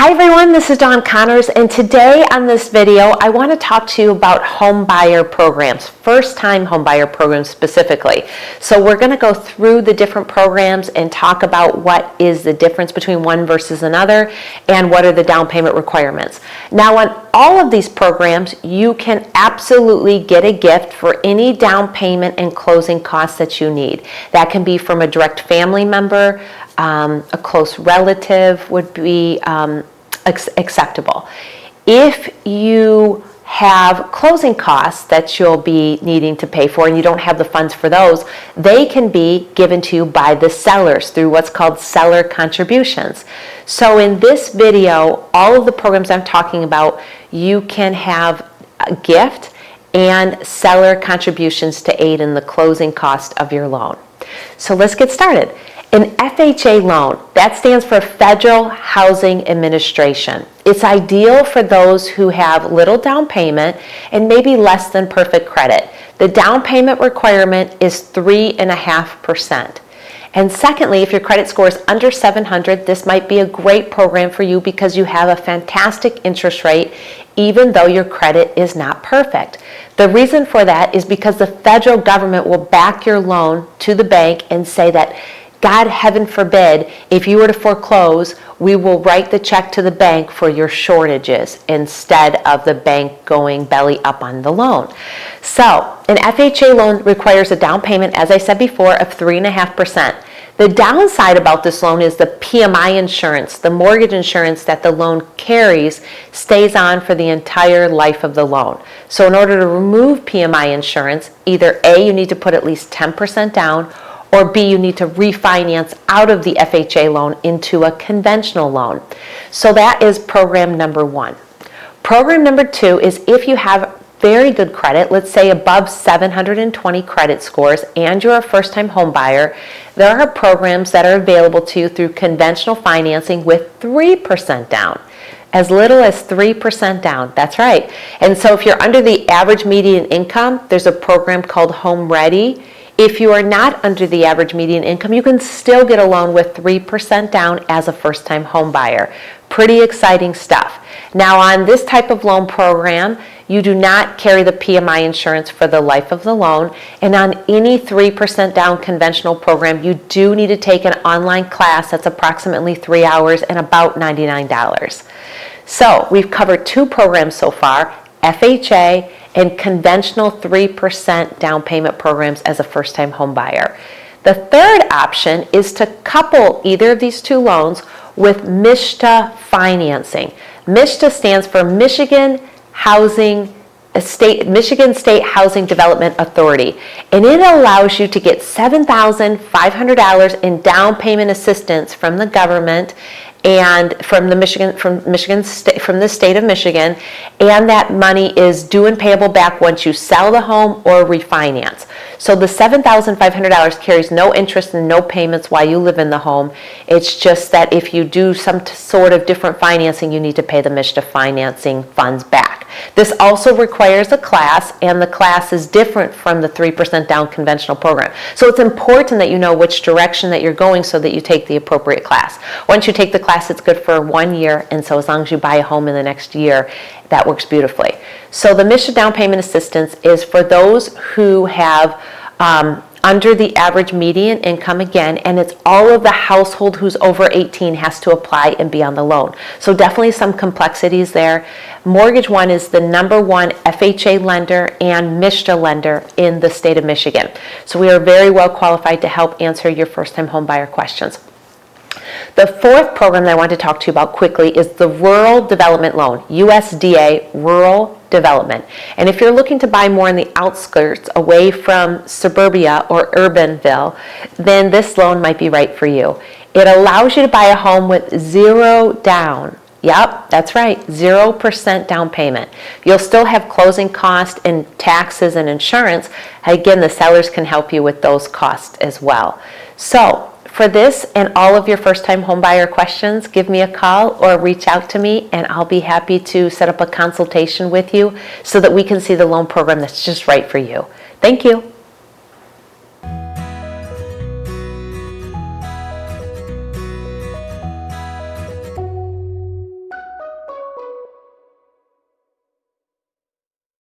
Hi everyone, this is dconnors, and today on this video I want to talk to you about home buyer programs, first-time home buyer programs specifically. So we're going to go through the different programs and talk about what is the difference between one versus another and what are the down payment requirements. Now on all of these programs you can absolutely get a gift for any down payment and closing costs that you need. That can be from a direct family member, a close relative would be acceptable. If you have closing costs that you'll be needing to pay for and you don't have the funds for those, they can be given to you by the sellers through what's called seller contributions. So in this video, all of the programs I'm talking about, you can have a gift and seller contributions to aid in the closing cost of your loan. So let's get started. An FHA loan, that stands for Federal Housing Administration. It's ideal for those who have little down payment and maybe less than perfect credit. The down payment requirement is 3.5%. And secondly, if your credit score is under 700, this might be a great program for you because you have a fantastic interest rate even though your credit is not perfect. The reason for that is because the federal government will back your loan to the bank and say that, God, heaven forbid, if you were to foreclose, we will write the check to the bank for your shortages instead of the bank going belly up on the loan. So an FHA loan requires a down payment, as I said before, of 3.5%. The downside about this loan is the PMI insurance, the mortgage insurance that the loan carries, stays on for the entire life of the loan. So in order to remove PMI insurance, either A, you need to put at least 10% down, or B, you need to refinance out of the FHA loan into a conventional loan. So that is program number one. Program number two is if you have very good credit, let's say above 720 credit scores, and you're a first-time home buyer, there are programs that are available to you through conventional financing with 3% down. As little as 3% down, that's right. And so if you're under the average median income, there's a program called Home Ready. If you are not under the average median income, you can still get a loan with 3% down as a first-time home buyer. Pretty exciting stuff. Now on this type of loan program, you do not carry the PMI insurance for the life of the loan, and on any 3% down conventional program, you do need to take an online class that's approximately 3 hours and about $99. So we've covered two programs so far, FHA and conventional 3% down payment programs as a first-time home buyer. The third option is to couple either of these two loans with MSHDA financing. MSHDA stands for Michigan State Housing Development Authority, and it allows you to get $7,500 in down payment assistance from the government and from the state of Michigan, and that money is due and payable back once you sell the home or refinance. So the $7,500 carries no interest and no payments while you live in the home. It's just that if you do some sort of different financing, you need to pay the MSHDA financing funds back. This also requires a class, and the class is different from the 3% down conventional program. So it's important that you know which direction that you're going so that you take the appropriate class. Once you take the class, it's good for 1 year, and so as long as you buy a home in the next year, that works beautifully. So the MSHDA down payment assistance is for those who have under the average median income again, and it's all of the household who's over 18 has to apply and be on the loan. So definitely some complexities there. Mortgage One is the #1 FHA lender and MSHDA lender in the state of Michigan. So we are very well qualified to help answer your first-time home buyer questions. The fourth program that I want to talk to you about quickly is the Rural Development Loan, USDA Rural Development. And if you're looking to buy more in the outskirts away from suburbia or urbanville, then this loan might be right for you. It allows you to buy a home with zero down. Yep, that's right, 0% down payment. You'll still have closing costs and taxes and insurance. Again, the sellers can help you with those costs as well. So for this and all of your first-time homebuyer questions, give me a call or reach out to me, and I'll be happy to set up a consultation with you so that we can see the loan program that's just right for you. Thank you.